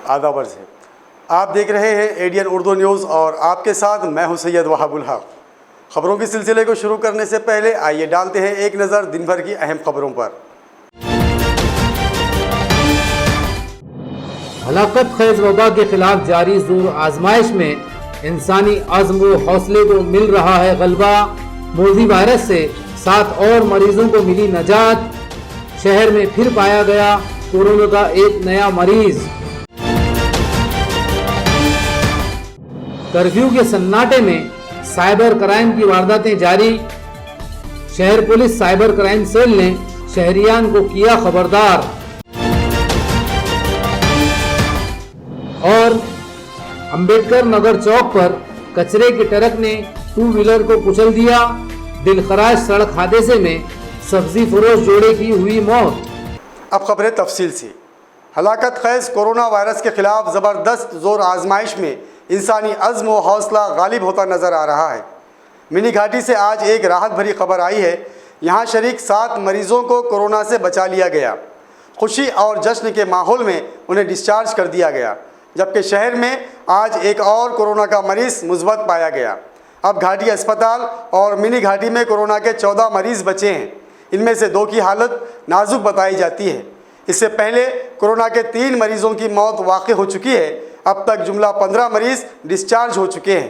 आदाब अर्ज़ है। आप देख रहे हैं एडीएन उर्दू न्यूज़ और आपके साथ मैं हूं सैयद वहाबुल हक। खबरों के सिलसिले को शुरू करने से पहले आइए डालते हैं एक नज़र दिन भर की अहम खबरों पर। हलाकत खेज वबा के खिलाफ जारी जोर आजमाइश में इंसानी अज़्म व हौसले को मिल रहा है गलबा। मोदी वायरस से 7 और मरीजों को मिली नजात। शहर में फिर पाया गया कोरोना का एक नया मरीज। कर्फ्यू के सन्नाटे में साइबर क्राइम की वारदातें जारी। शहर पुलिस साइबर क्राइम सेल ने शहरियान को किया खबरदार। और अंबेडकर नगर चौक पर कचरे की ट्रक ने 2 व्हीलर को कुचल दिया। दिलखराश सड़क हादसे में सब्जी फरोश जोड़े की हुई मौत। अब खबरें तफसील से। हलाकत खैज कोरोना वायरस के खिलाफ ज़बरदस्त जोर आजमाइश में इंसानी अज़्म व हौसला गालिब होता नज़र आ रहा है। मिनी घाटी से आज एक राहत भरी खबर आई है। यहाँ शरीक 7 मरीज़ों को कोरोना से बचा लिया गया। खुशी और जश्न के माहौल में उन्हें डिस्चार्ज कर दिया गया, जबकि शहर में आज एक और कोरोना का मरीज़ मुस्बत पाया गया। अब घाटी अस्पताल और मिनी घाटी में कोरोना के 14 मरीज़ बचे हैं। इनमें से 2 की हालत नाजुक बताई जाती है। इससे पहले कोरोना के 3 मरीजों की मौत वाक़ई हो चुकी है। अब तक जुमला 15 मरीज डिस्चार्ज हो चुके हैं।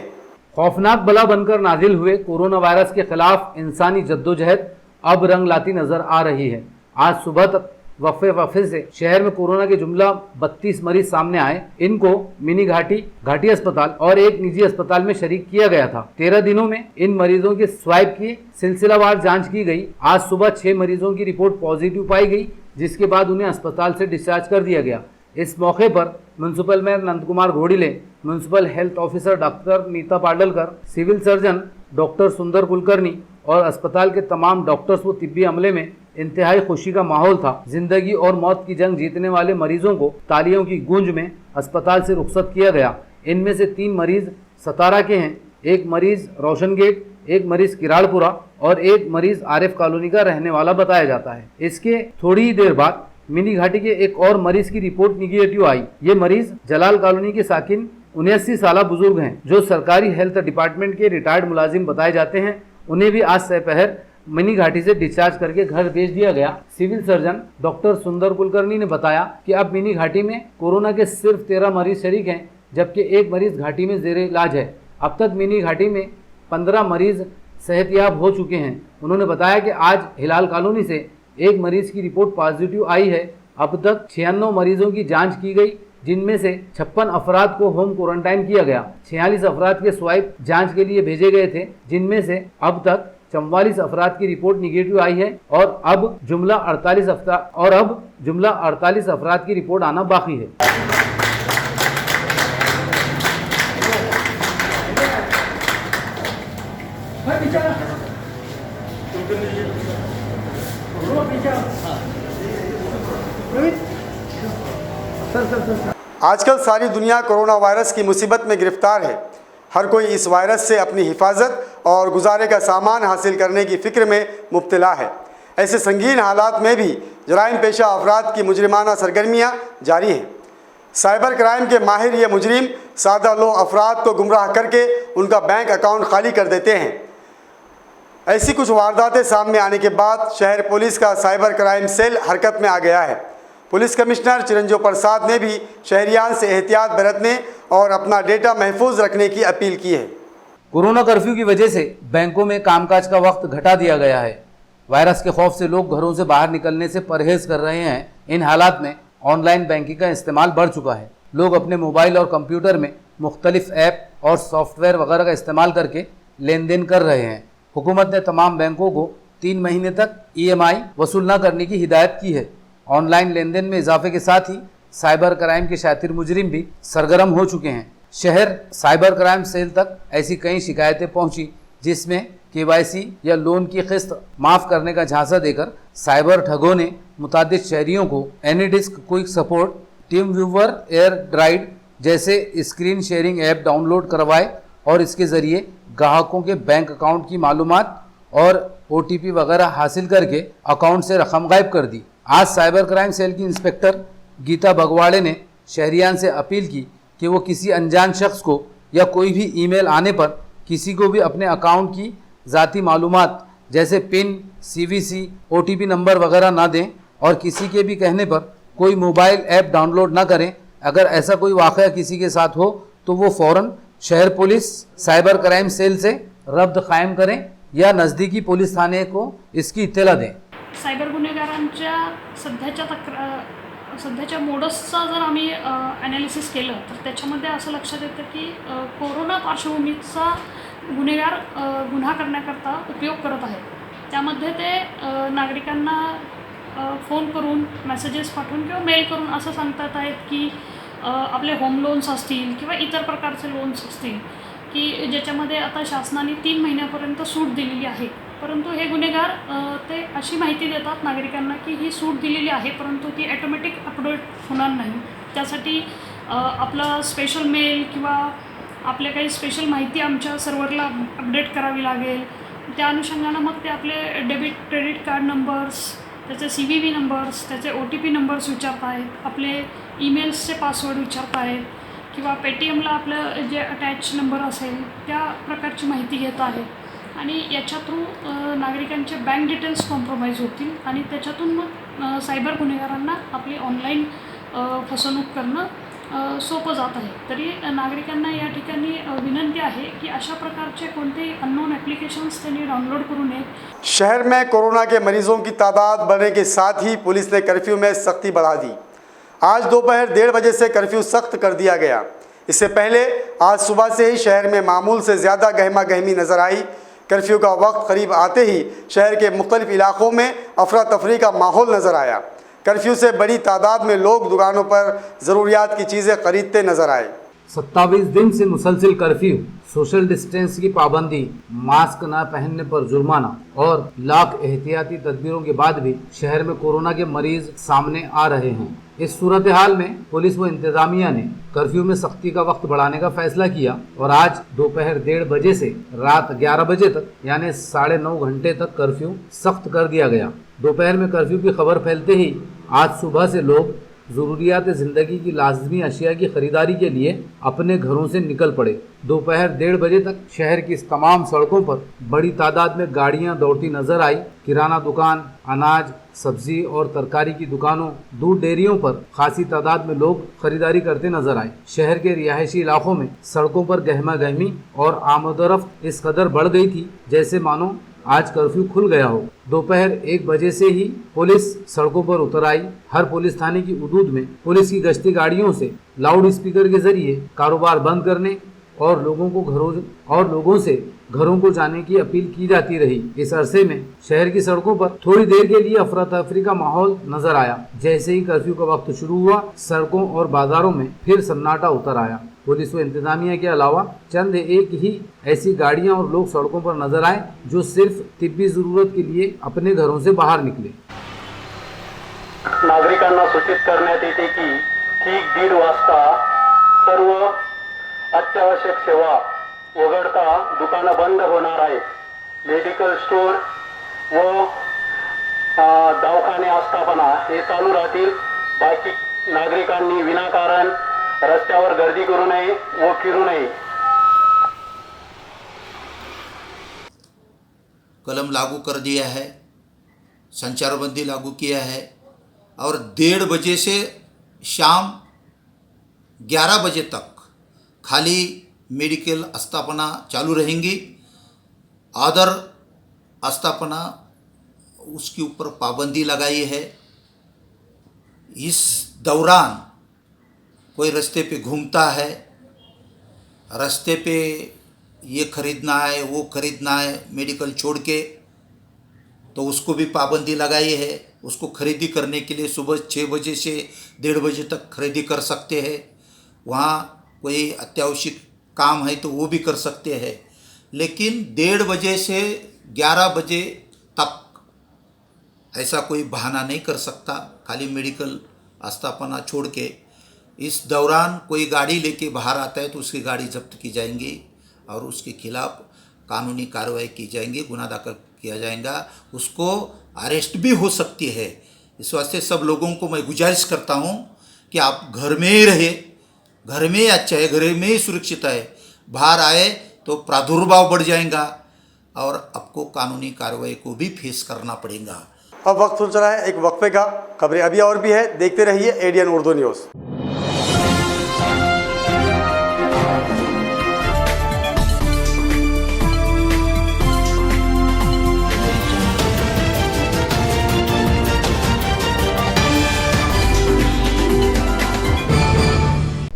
खौफनाक बला बनकर नाजिल हुए कोरोना वायरस के खिलाफ इंसानी जद्दोजहद अब रंग लाती नजर आ रही है। आज सुबह तक वक्फे से शहर में कोरोना के जुमला 32 मरीज सामने आए। इनको मिनी घाटी अस्पताल और एक निजी अस्पताल में शरीक किया गया था। 13 दिनों में इन मरीजों के स्वाब की सिलसिलावार जांच की गई। आज सुबह 6 मरीजों की रिपोर्ट पॉजिटिव पाई गई, जिसके बाद उन्हें अस्पताल से डिस्चार्ज कर दिया गया। इस मौके पर municipal mayor Nand Kumar Ghodile, municipal health officer doctor Nita Padalkar, civil surgeon doctor Sundar Kulkarni और अस्पताल के तमाम डॉक्टर्स व तिब्बी अमले में इंतहाई खुशी का माहौल था। जिंदगी और मौत की जंग जीतने वाले मरीजों को तालियों की गूंज में अस्पताल से रुखसत किया गया। इनमें से 3 मरीज सतारा के हैं, 1 मरीज रोशन गेट, 1 मरीज किराड़पुरा और 1 मरीज आरिफ कॉलोनी का रहने वाला बताया जाता है। इसके थोड़ी ही देर बाद मिनी घाटी के एक और मरीज की रिपोर्ट निगेटिव आई। ये मरीज जलाल कॉलोनी के साकिन 79 साल बुजुर्ग हैं, जो सरकारी हेल्थ डिपार्टमेंट के रिटायर्ड मुलाजिम बताए जाते हैं। उन्हें भी आज दोपहर मिनी घाटी से डिस्चार्ज करके घर भेज दिया गया। Civil surgeon doctor Sundar Kulkarni ने बताया कि अब मिनी घाटी में कोरोना के सिर्फ 13 मरीज शरीक हैं, जबकि 1 मरीज घाटी में जेर इलाज है। अब तक मिनी घाटी में 15 मरीज सेहतयाब हो चुके हैं। उन्होंने बताया कि आज हिलाल कॉलोनी से 1 मरीज की रिपोर्ट पॉजिटिव आई है। अब तक 96 मरीजों की जांच की गई, जिनमें से 56 अफराद को होम क्वारंटाइन किया गया। 46 अफराद के स्वाब जांच के लिए भेजे गए थे, जिनमें से अब तक 44 अफराद की रिपोर्ट निगेटिव आई है और अब जुमला 48 अफराद की रिपोर्ट आना बाकी है। आजकल सारी दुनिया कोरोना वायरस की मुसीबत में गिरफ्तार है। हर कोई इस वायरस से अपनी हिफाजत और गुजारे का सामान हासिल करने की फ़िक्र में मुब्तला है। ऐसे संगीन हालात में भी जराइम पेशा अफराद की मुजरिमाना सरगर्मियाँ जारी हैं। साइबर क्राइम के माहिर ये मुजरिम सादा लो अफराद को गुमराह करके उनका बैंक अकाउंट खाली कर देते हैं। ऐसी कुछ वारदातें सामने आने के बाद शहर पुलिस का साइबर क्राइम सेल हरकत में आ गया है। पुलिस कमिश्नर चिरंजीव प्रसाद ने भी शहरियान से एहतियात बरतने और अपना डेटा महफूज रखने की अपील की है। कोरोना कर्फ्यू की वजह से बैंकों में कामकाज का वक्त घटा दिया गया है। वायरस के खौफ से लोग घरों से बाहर निकलने से परहेज कर रहे हैं। इन हालात में ऑनलाइन बैंकिंग का इस्तेमाल बढ़ चुका है। लोग अपने मोबाइल और कंप्यूटर में मुख्तलिफ ऐप और सॉफ्टवेयर वगैरह का इस्तेमाल करके लेन देन कर रहे हैं। हुकूमत ने तमाम बैंकों को 3 महीने तक EMI वसूल न करने की हिदायत की है। ऑनलाइन लेन देन में इजाफे के साथ ही साइबर क्राइम के शातिर मुजरिम भी सरगर्म हो चुके हैं। शहर साइबर क्राइम सेल तक ऐसी कई शिकायतें पहुंची, जिसमें KYC या लोन की किस्त माफ़ करने का झांसा देकर साइबर ठगों ने मुतादिद शहरियों को AnyDesk Quick Support, TeamViewer, AirDroid जैसे स्क्रीन शेयरिंग ऐप डाउनलोड करवाए और इसके ज़रिए ग्राहकों के बैंक अकाउंट की मालूमात और OTP वगैरह हासिल करके अकाउंट से रकम गायब कर दी। आज साइबर क्राइम सेल की इंस्पेक्टर गीता बगवाड़े ने शहरियान से अपील की कि वो किसी अनजान शख्स को या कोई भी ईमेल आने पर किसी को भी अपने अकाउंट की ज़ाती मालूमात जैसे पिन, CVC, OTP नंबर वगैरह ना दें और किसी के भी कहने पर कोई मोबाइल ऐप डाउनलोड ना करें। अगर ऐसा कोई वाक़या किसी के साथ हो तो वो फ़ौरन शहर पुलिस साइबर क्राइम सेल से रब्त कायम करें या नज़दीकी पुलिस थाने को इसकी इत्तला दें। सायबर गुन्हेगारांच्या सध्याच्या मोडसचा जर आम्ही ॲनालिसिस केलं तर त्याच्यामध्ये असं लक्षात येतं की कोरोना पार्श्वभूमीचा गुन्हेगार गुन्हा करण्याकरता उपयोग करत आहेत। त्यामध्ये ते नागरिकांना फोन करून, मेसेजेस पाठवून किंवा मेल करून असं सांगतात आहेत की आपले होम लोन्स असतील किंवा इतर प्रकारचे लोन्स असतील की ज्याच्यामध्ये आता शासनाने 3 महिन्यापर्यंत सूट दिलेली आहे, परंतु हे गुन्हेगार ते अशी माहिती देतात नागरिकांना की ही सूट दिलेली आहे परंतु ती ॲटोमॅटिक अपडेट होणार नाही। त्यासाठी आपला स्पेशल मेल किंवा आपल्या काही स्पेशल माहिती आमच्या सर्व्हरला अपडेट करावी लागेल। त्या अनुषंगानं मग ते आपले डेबिट क्रेडिट कार्ड नंबर्स, त्याचे CVV नंबर्स, त्याचे OTP नंबर्स विचारत आहेत, आपले ईमेल्सचे पासवर्ड विचारत आहेत किंवा पेटीएमला आपलं जे अटॅच नंबर असेल त्या प्रकारची माहिती घेत आहेत आणि याच्या थ्रू नागरिकांचे बँक डिटेल्स कॉम्प्रोमाइज होतील आणि त्याच्यातून मग सायबर गुन्हेगारांना आपली ऑनलाईन फसवणूक करणं सोपं जात आहे। तरी नागरिकांना या ठिकाणी विनंती आहे की अशा प्रकारचे कोणतेही अननोन ॲप्लिकेशन्स त्यांनी डाउनलोड करू नयेत। शहर में कोरोना के मरीजों की तादाद बढ़ने के साथ ही पुलिस ने कर्फ्यू में सख्ती बढ़ा दी। आज दोपहर 1:30 बजे से कर्फ्यू सख्त कर दिया गया। इससे पहले आज सुबह से ही शहर में मामूल से ज़्यादा गहमा गहमी नज़र आई। कर्फ्यू का वक्त करीब आते ही शहर के मुख्तलिफ इलाकों में अफरा तफरी का माहौल नज़र आया। कर्फ्यू से बड़ी तादाद में लोग दुकानों पर ज़रूरियात की चीज़ें खरीदते नज़र आए। 27 दिन से मुसलसिल कर्फ्यू, सोशल डिस्टेंस की पाबंदी, मास्क न पहनने पर जुर्माना और लाख एहतियाती तदबीरों के बाद भी शहर में कोरोना के मरीज सामने आ रहे हैं। इस सूरत हाल में पुलिस व इंतजामिया ने कर्फ्यू में सख्ती का वक्त बढ़ाने का फैसला किया और आज दोपहर 1:30 बजे से रात 11 बजे तक यानी 9.5 घंटे तक कर्फ्यू सख्त कर दिया गया। दोपहर में कर्फ्यू की खबर फैलते ही आज सुबह से लोग ज़रूरियात ज़िंदगी की लाजमी अशिया की ख़रीदारी के लिए अपने घरों से निकल पड़े। दोपहर 1:30 बजे तक शहर की तमाम सड़कों पर बड़ी तादाद में गाड़ियां दौड़ती नजर आई। किराना दुकान, अनाज, सब्जी और तरकारी की दुकानों, दूध डेयरियों पर खासी तादाद में लोग खरीदारी करते नजर आए। शहर के रिहायशी इलाकों में सड़कों पर गहमा गहमी और आमदोरफ्त इस कदर बढ़ गई थी जैसे मानो आज कर्फ्यू खुल गया हो। दोपहर 1 बजे से ही पुलिस सड़कों पर उतर आई। हर पुलिस थाने की हदूद में पुलिस की गश्ती गाड़ियों से लाउड स्पीकर के जरिए कारोबार बंद करने और लोगों से घरों को जाने की अपील की जाती रही। इस अरसे में शहर की सड़कों पर थोड़ी देर के लिए अफरा तफरी का माहौल नजर आया। जैसे ही कर्फ्यू का वक्त शुरू हुआ, सड़कों और बाजारों में फिर सन्नाटा उतर आया। पुलिस व इंतजामिया के अलावा चंद एक ही ऐसी गाड़ियां और लोग सड़कों पर नजर आए जो सिर्फ तिब्बी जरूरत के लिए अपने घरों से बाहर निकले। नागरिकांना सूचित करण्यात येते की ठीक 1:30 वाजता सर्व अत्यावश्यक सेवा वगळता दुकानं बंद होणार आहेत। मेडिकल स्टोर व दवाखाने आस्थापना हे चालू राहतील। बाकी नागरिकांनी विनाकारण रस्त्यावर गर्दी करू नये व फिरू नये। कलम लागू कर दिया है, संचारबंदी लागू किया है और 1:30 बजे से शाम 11 बजे तक खाली मेडिकल आस्थापना चालू रहेंगी। अदर आस्थापना उसके ऊपर पाबंदी लगाई है। इस दौरान कोई रास्ते पे घूमता है, रास्ते पे ये खरीदना है वो खरीदना है मेडिकल छोड़ के, तो उसको भी पाबंदी लगाई है। उसको खरीदी करने के लिए सुबह 6 बजे से 1:30 बजे तक खरीदी कर सकते हैं। वहाँ कोई अत्यावश्यक काम है तो वो भी कर सकते हैं, लेकिन 1:30 बजे से 11 बजे तक ऐसा कोई बहाना नहीं कर सकता खाली मेडिकल आस्थापना छोड़ के। इस दौरान कोई गाड़ी लेके बाहर आता है तो उसकी गाड़ी जब्त की जाएंगी और उसके खिलाफ कानूनी कार्रवाई की जाएंगी, गुनाह दाखिल किया जाएगा, उसको अरेस्ट भी हो सकती है। इस वास्ते सब लोगों को मैं गुजारिश करता हूँ कि आप घर में ही रहे, घर में ही अच्छा है, घर में ही सुरक्षित है। बाहर आए तो प्रादुर्भाव बढ़ जाएगा और आपको कानूनी कार्रवाई को भी फेस करना पड़ेगा। अब वक्त हो चला है एक वक्फे का। खबरें अभी और भी है, देखते रहिए एडीएन उर्दू न्यूज़।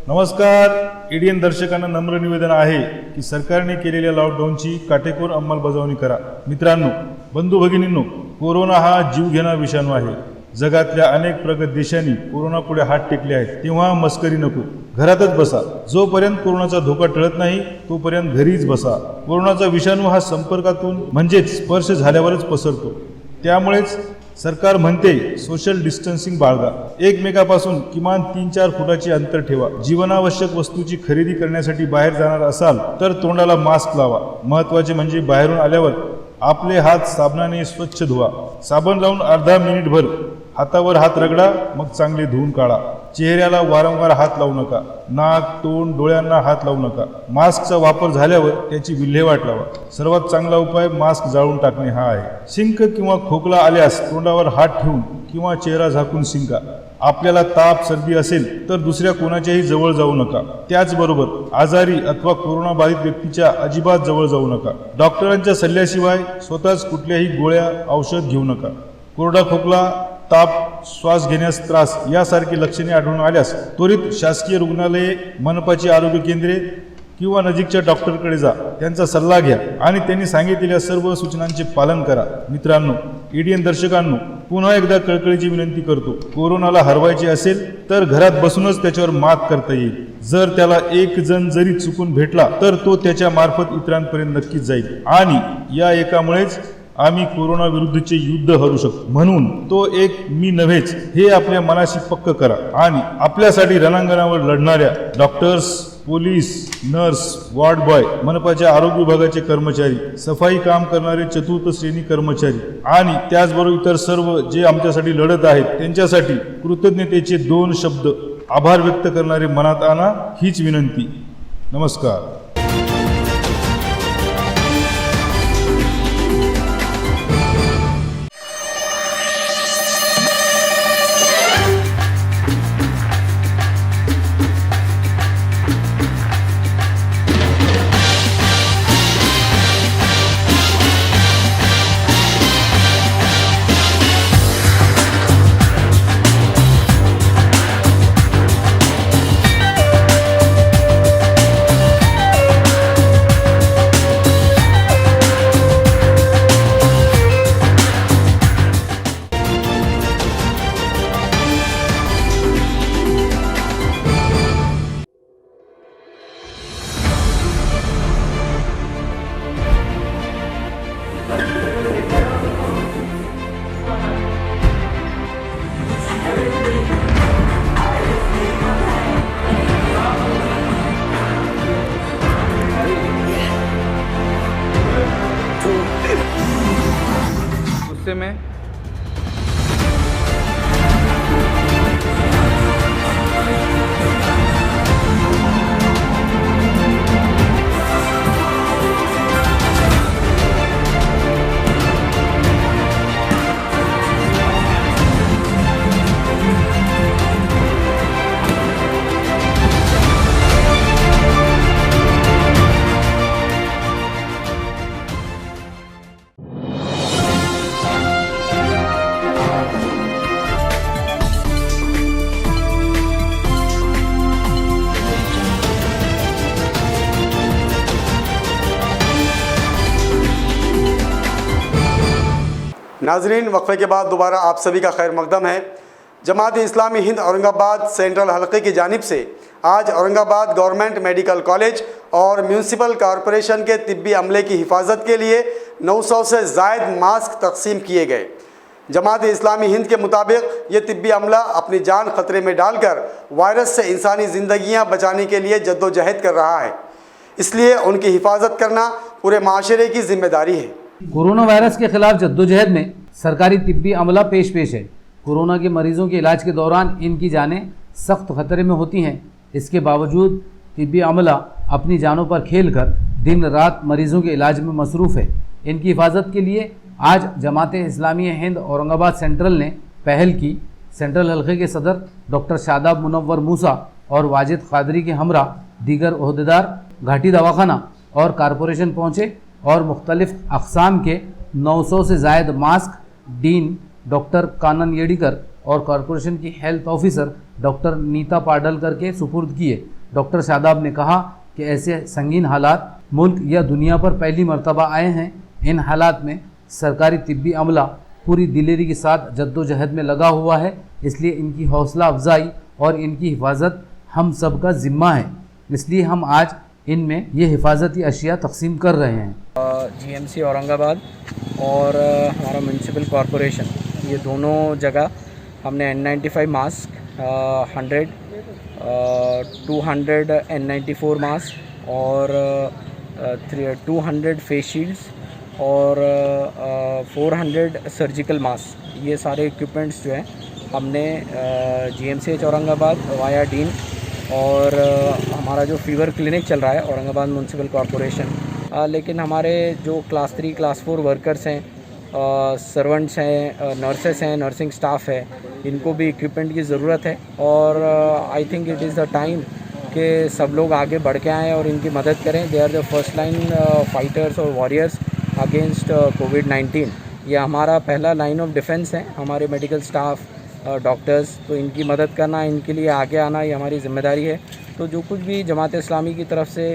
नमस्कार, एडीएन दर्शकांना नम्र निवेदन आहे की सरकारने केलेल्या लॉकडाऊनची काटेकोर अंमलबजावणी करा। मित्रांनो, बंधू भगिनींनो, कोरोना हा जीवघेणा विषाणू आहे। जगातल्या अनेक प्रगत देशांनी कोरोनापुढे हात टेकले आहेत, तेव्हा मस्करी नको, घरातच बसा। जोपर्यंत कोरोनाचा धोका टळत नाही तोपर्यंत घरीच बसा। कोरोनाचा विषाणू हा संपर्कातून म्हणजेच स्पर्श झाल्यावरच पसरतो, त्यामुळेच सरकार म्हणते सोशल डिस्टन्सिंग बाळगा, एकमेकापासून किमान 3-4 फुटाचे अंतर ठेवा। जीवनावश्यक वस्तूची खरेदी करण्यासाठी बाहेर जाणार असाल तर तोंडाला मास्क लावा। महत्त्वाचे म्हणजे बाहेरून आल्यावर आपले हात साबणाने स्वच्छ धुवा। साबण लावून अर्धा मिनिटभर हातावर हात रगडा, मग चांगले धुवून काढा। चेहऱ्याला वारंवार हात लावू नका, नाक, तोंड, डोळ्यांना हात लावू नका। मास्कचा वापर झाल्यावर त्याची विल्हेवाट लावा। सर्वात चांगला उपाय मास्क जाळून टाकणे हा आहे। शिंक किंवा खोकला आल्यास तोंडावर हात ठेवून किंवा चेहरा झाकून शिंका। आपल्याला ताप, सर्दी असेल तर दुसऱ्या कोणाच्याही जवळ जाऊ नका। त्याचबरोबर आजारी अथवा कोरोना बाधित व्यक्तीच्या अजिबात जवळ जाऊ नका। डॉक्टरांच्या सल्ल्याशिवाय स्वतःच कुठल्याही गोळ्या, औषध घेऊ नका। कोरडा खोकला, ताप, श्वास घेण्यास त्रास यासारखी लक्षणे आढळून आल्यास त्वरित शासकीय रुग्णालये, मनपाची आरोग्य केंद्रे किंवा नजीकच्या डॉक्टरकडे जा। त्यांचा सल्ला घ्या आणि त्यांनी सांगितलेल्या सर्व सूचनांचे पालन करा। मित्रांनो, एडीएन दर्शकांनो, पुन्हा एकदा कळकळीची विनंती करतो, कोरोनाला हरवायचे असेल तर घरात बसूनच त्याच्यावर मात करता येईल। जर त्याला एक जण जरी चुकून भेटला तर तो त्याच्या मार्फत इतरांपर्यंत नक्कीच जाईल आणि या एकामुळेच आम्ही कोरोना विरुद्धचे युद्ध हरू शकतो। म्हणून तो एक मी नव्हेच हे आपल्या मनाशी पक्क करा आणि आपल्यासाठी रणांगणावर लढणाऱ्या doctors, police, nurse, ward boy, मनपाच्या आरोग्य विभागाचे कर्मचारी, सफाई काम करणारे चतुर्थ श्रेणी कर्मचारी आणि त्याचबरोबर इतर सर्व जे आमच्यासाठी लढत आहेत त्यांच्यासाठी कृतज्ञतेचे 2 शब्द आभार व्यक्त करणारे मनात आणा, हीच विनंती। नमस्कार। गुस्से में नाजरीन, वक्फे के बाद दोबारा आप सभी का खैर मकदम है। जमात इस्लामी हिंद औरंगाबाद सेंट्रल हलके की जानिब से आज औरंगाबाद गवर्नमेंट मेडिकल कॉलेज और म्यूनसिपल कॉरपोरेशन के तिब्बी अमले की हिफाजत के लिए 900 से ज़ायद मास्क तकसीम किए गए। जमात इस्लामी हिंद के मुताबिक ये तिब्बी अमला अपनी जान खतरे में डालकर वायरस से इंसानी ज़िंदगियाँ बचाने के लिए जद्दोजहद कर रहा है, इसलिए उनकी हिफाजत करना पूरे माशरे की जिम्मेदारी है। कोरोना वायरस के खिलाफ जद्दोजहद में सरकारी तिब्बी अमला पेश है। कोरोना के मरीजों के इलाज के दौरान इनकी जानें सख्त खतरे में होती हैं। इसके बावजूद तिब्बी अमला अपनी जानों पर खेलकर दिन रात मरीजों के इलाज में मसरूफ़ है। इनकी हिफाजत के लिए आज जमात इस्लामी हिंद औरंगाबाद सेंट्रल ने पहल की। सेंट्रल हल्के के सदर डॉक्टर शादाब मुनव्वर मूसा और वाजिद कादरी के हमरा दीगर ओहदेदार घाटी दवाखाना और कारपोरेशन पहुँचे और मुख्तलिफ अक़साम के 900 से ज़ायद mask dean doctor Kanan Yedikar और कॉरपोरेशन की health officer doctor Nita Padalkar के सुपुर्द किए। डॉक्टर शादाब ने कहा कि ऐसे संगीन हालात मुल्क या दुनिया पर पहली मर्तबा आए हैं। इन हालात में सरकारी तिब्बी अमला पूरी दिलेरी के साथ जद्दोजहद में लगा हुआ है, इसलिए इनकी हौसला अफजाई और इनकी हिफाजत हम सब का ज़िम्मा है। इसलिए हम आज इनमें ये हिफाजती अशिया तकसीम कर रहे हैं। GMC औरंगाबाद और हमारा म्यूनसिपल कॉरपोरेशन, ये दोनों जगह हमने N95 मास्क 100 200 N94 मास्क और 200 फेस शील्ड्स और 400 सर्जिकल मास्क, ये सारे इक्विपमेंट्स जो हैं हमने GMCH औरंगाबाद वाया डीन और हमारा जो फीवर क्लिनिक चल रहा है औरंगाबाद म्यूनसिपल कॉरपोरेशन, लेकिन हमारे जो क्लास 3 क्लास 4 वर्कर्स हैं, सर्वेंट्स हैं, नर्सेस हैं, नर्सिंग स्टाफ है, इनको भी इक्विपमेंट की ज़रूरत है। और I think it is the time कि सब लोग आगे बढ़ के आएँ और इनकी मदद करें। They are the first line fighters और वॉरियर्स अगेंस्ट कोविड-19। ये हमारा पहला लाइन ऑफ डिफेंस है। हमारे मेडिकल स्टाफ, डॉक्टर्स, तो इनकी मदद करना, इनके लिए आगे आना, ये हमारी ज़िम्मेदारी है। तो जो कुछ भी जमात इस्लामी की तरफ से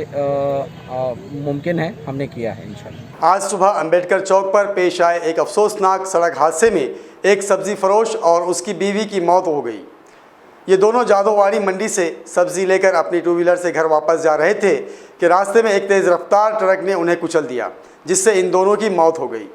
मुमकिन है हमने किया है इंशाल्लाह। आज सुबह अंबेडकर चौक पर पेश आए एक अफसोसनाक सड़क हादसे में एक सब्ज़ी फरोश और उसकी बीवी की मौत हो गई। ये दोनों जादोवाड़ी मंडी से सब्ज़ी लेकर अपनी टू व्हीलर से घर वापस जा रहे थे कि रास्ते में एक तेज़ रफ्तार ट्रक ने उन्हें कुचल दिया, जिससे इन दोनों की मौत हो गई।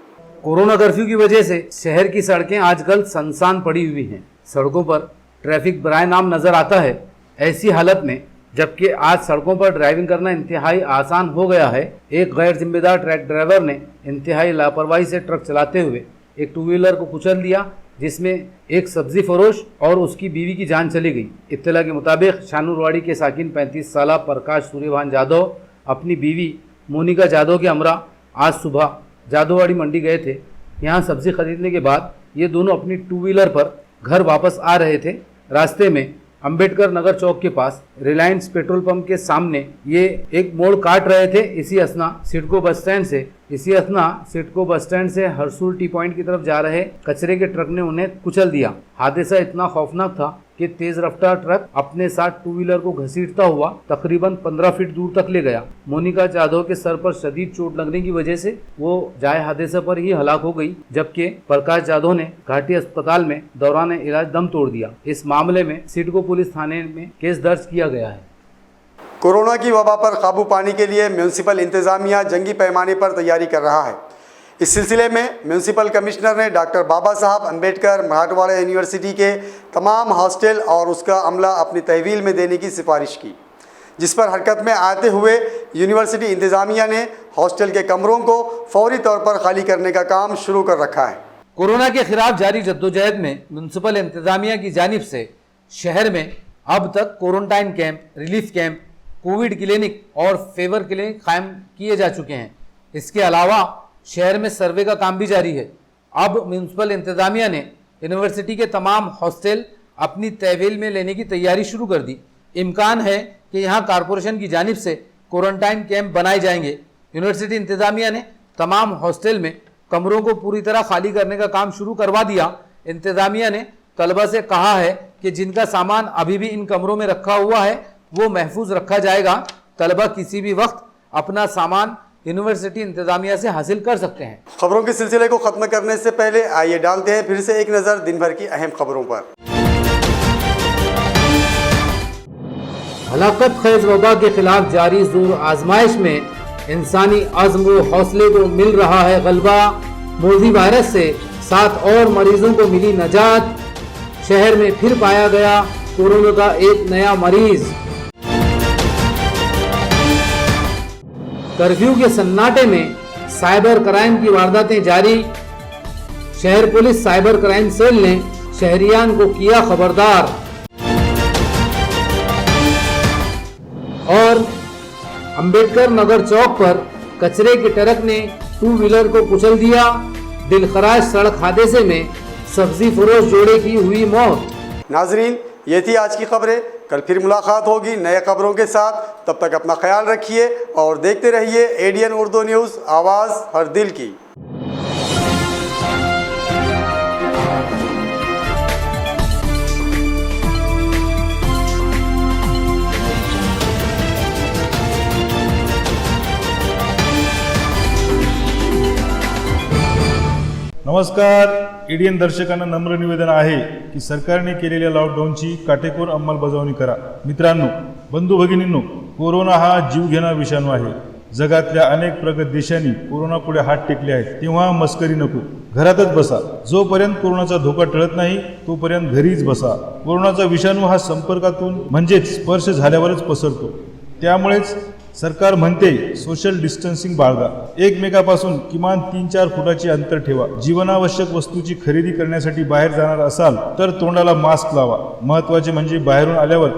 कोरोना कर्फ्यू की वजह से शहर की सड़कें आजकल सुनसान पड़ी हुई हैं। सड़कों पर ट्रैफिक बराए नाम नज़र आता है। ऐसी हालत में जबकि आज सड़कों पर ड्राइविंग करना इंतहाई आसान हो गया है, एक गैर जिम्मेदार ट्रक ड्राइवर ने इंतहाई लापरवाही से ट्रक चलाते हुए एक टू व्हीलर को कुचल दिया, जिसमें एक सब्जी फरोश और उसकी बीवी की जान चली गई। इत्तला के मुताबिक शानूरवाड़ी के साकिन 35 साला प्रकाश सूर्यभान जादव अपनी बीवी मोनिका जादव के हमरा आज सुबह जादोवाड़ी मंडी गए थे। यहाँ सब्जी खरीदने के बाद ये दोनों अपनी टू व्हीलर पर घर वापस आ रहे थे। रास्ते में अंबेडकर नगर चौक के पास रिलायंस पेट्रोल पंप के सामने ये एक मोड़ काट रहे थे। इसी असना सिडको बस स्टैंड से हरसूल टी पॉइंट की तरफ जा रहे कचरे के ट्रक ने उन्हें कुचल दिया। हादसा इतना खौफनाक था कि तेज रफ्तार ट्रक अपने साथ टू व्हीलर को घसीटता हुआ तकरीबन 15 फीट दूर तक ले गया। मोनिका जाधव के सर पर शदीद चोट लगने की वजह से वो जाए हादसे पर ही हलाक हो गई, जबकि प्रकाश जाधव ने घाटी अस्पताल में दौरान इलाज दम तोड़ दिया। इस मामले में सिडको पुलिस थाने में केस दर्ज किया गया है। कोरोना की वबा पर काबू पाने के लिए म्यूनसिपल इंतज़ामिया जंगी पैमाने पर तैयारी कर रहा है। इस सिलसिले में म्यूनसिपल कमिश्नर ने डॉक्टर बाबा साहब अम्बेडकर मराठवाड़ा यूनिवर्सिटी के तमाम हॉस्टल और उसका अमला अपनी तहवील में देने की सिफारिश की, जिस पर हरकत में आते हुए यूनिवर्सिटी इंतज़ामिया ने हॉस्टल के कमरों को फौरी तौर पर खाली करने का काम शुरू कर रखा है। कोरोना के खिलाफ जारी जद्दोजहद में म्यूनसिपल इंतज़ामिया की जानिब से शहर में अब तक quarantine camp, relief camp, Covid clinic और फेवर क्लिनिक कायम किए जा चुके हैं। इसके अलावा शहर में सर्वे का काम भी जारी है। अब म्यूनसिपल इंतज़ामिया ने यूनिवर्सिटी के तमाम हॉस्टल अपनी तहवील में लेने की तैयारी शुरू कर दी। इम्कान है कि यहाँ कारपोरेशन की जानिब से क्वारंटाइन कैंप बनाए जाएंगे। यूनिवर्सिटी इंतज़ामिया ने तमाम हॉस्टल में कमरों को पूरी तरह खाली करने का काम शुरू करवा दिया। इंतज़ामिया ने तलबा से कहा है कि जिनका सामान अभी भी इन कमरों में रखा हुआ है वो महफूज रखा जाएगा। तलबा किसी भी वक्त अपना सामान यूनिवर्सिटी इंतज़ामिया से हासिल कर सकते हैं। खबरों के सिलसिले को ख़त्म करने से पहले आइए डालते हैं फिर से एक नज़र दिन भर की अहम खबरों पर। हलाकत खेज वबा के खिलाफ जारी जोर आजमाइश में इंसानी अज़्म व हौसले को मिल रहा है गलबा। मोदी वायरस से 7 और मरीजों को मिली नजात। शहर में फिर पाया गया कोरोना का एक नया मरीज। कर्फ्यू के सन्नाटे में साइबर क्राइम की वारदातें जारी। शहर पुलिस साइबर क्राइम सेल ने शहरियान को किया खबरदार। और अंबेडकर नगर चौक पर कचरे के ट्रक ने 2 व्हीलर को कुचल दिया। दिलखराश सड़क हादसे में सब्जी फरोश जोड़े की हुई मौत। नाजरीन, ये थी आज की खबरें। कल फिर मुलाकात होगी नए खबरों के साथ। तब तक अपना ख्याल रखिए और देखते रहिए एडीएन उर्दू न्यूज़, आवाज़ हर दिल की। नमस्कार. एडीएन दर्शकांना नम्र निवेदन आहे की सरकारने केलेल्या लॉकडाऊनची काटेकोर अंमलबजावणी करा. मित्रांनो, बंधू भगिनींनो, कोरोना हा जीवघेणा विषाणू आहे. जगातल्या अनेक प्रगत देशांनी कोरोनापुढे हात टेकले आहेत. तेव्हा मस्करी नको, घरातच बसा. जोपर्यंत कोरोनाचा धोका टळत नाही तोपर्यंत घरीच बसा. कोरोनाचा विषाणू हा संपर्कातून म्हणजेच स्पर्श झाल्यावरच पसरतो. त्यामुळेच सरकार म्हणते सोशल डिस्टन्सिंग बाळगा. एकमेकापासून किमान 3-4 फुटाचे अंतर ठेवा. जीवनावश्यक वस्तूची खरेदी करण्यासाठी बाहेर जाणार असाल तर तोंडाला मास्क लावा. महत्त्वाचे म्हणजे बाहेरून आल्यावर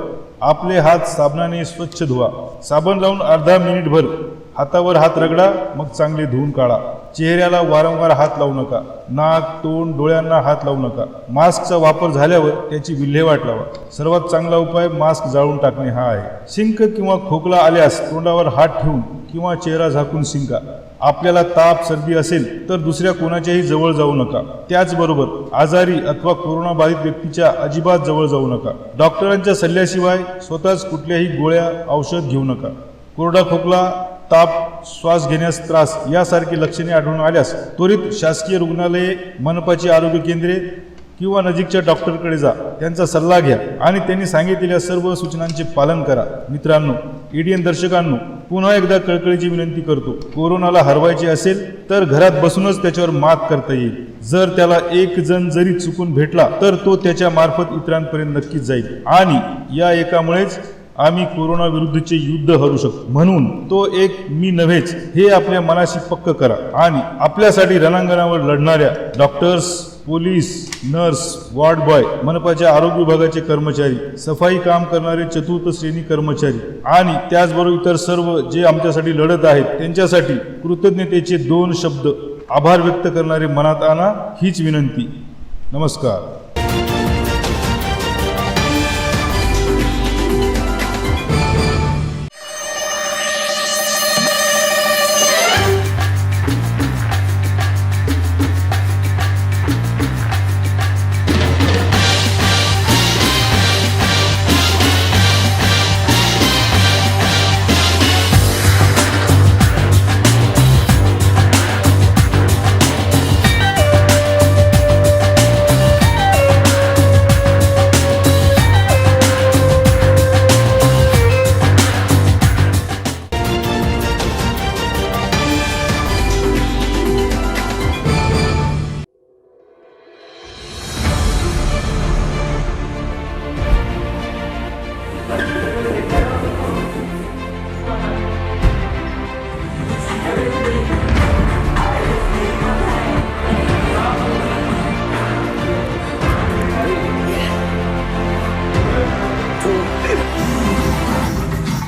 आपले हात साबणाने स्वच्छ धुवा. साबण लावून अर्धा मिनिटभर हातावर हात रगडा, मग चांगले धुवून काढा. चेहऱ्याला वारंवार हात लावू नका. नाक, तोंड, डोळ्यांना हात लावू नका. मास्कचा वापर झाल्यावर त्याची विल्हेवाट लावा. सर्वात चांगला उपाय मास्क जाळून टाकणे हा आहे. शिंक किंवा खोकला आल्यास तोंडावर हात ठेवून किंवा चेहरा झाकून शिंका. आपल्याला ताप, सर्दी असेल तर दुसऱ्या कोणाच्याही जवळ जाऊ नका. त्याचबरोबर आजारी अथवा कोरोना बाधित व्यक्तीच्या अजिबात जवळ जाऊ नका. डॉक्टरांच्या सल्ल्याशिवाय स्वतःच कुठल्याही गोळ्या, औषध घेऊ नका. कोरडा खोकला, ताप, श्वास घेण्यास त्रास यासारखी लक्षणे आढळून आल्यास त्वरित शासकीय रुग्णालये, मनपाची आरोग्य केंद्रे किंवा नजीकच्या डॉक्टरकडे जा. त्यांचा सल्ला घ्या आणि त्यांनी सांगितलेल्या सर्व सूचनांचे पालन करा. मित्रांनो, एडीएन दर्शकांनो, पुन्हा एकदा कळकळीची विनंती करतो, कोरोनाला हरवायचे असेल तर घरात बसूनच त्याच्यावर मात करता येईल. जर त्याला एक जण जरी चुकून भेटला तर तो त्याच्या मार्फत इतरांपर्यंत नक्कीच जाईल आणि या एकामुळेच आम्ही कोरोना विरुद्धचे युद्ध हरू शकतो. म्हणून तो एक मी नव्हेच हे आपल्या मनाशी पक्क करा आणि आपल्यासाठी रणांगणावर लढणाऱ्या doctors, police, nurse, ward boy, मनपाच्या आरोग्य विभागाचे कर्मचारी, सफाई काम करणारे चतुर्थ श्रेणी कर्मचारी आणि त्याचबरोबर इतर सर्व जे आमच्यासाठी लढत आहेत त्यांच्यासाठी कृतज्ञतेचे 2 शब्द आभार व्यक्त करणारे मनात आणा, हीच विनंती. नमस्कार.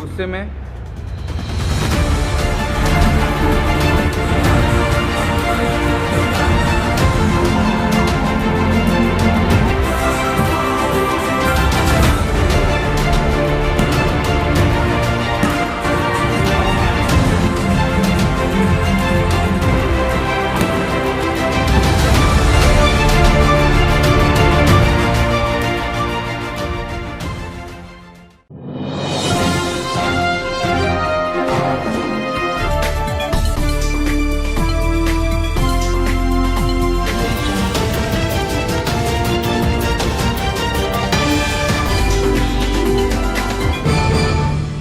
गुस्से में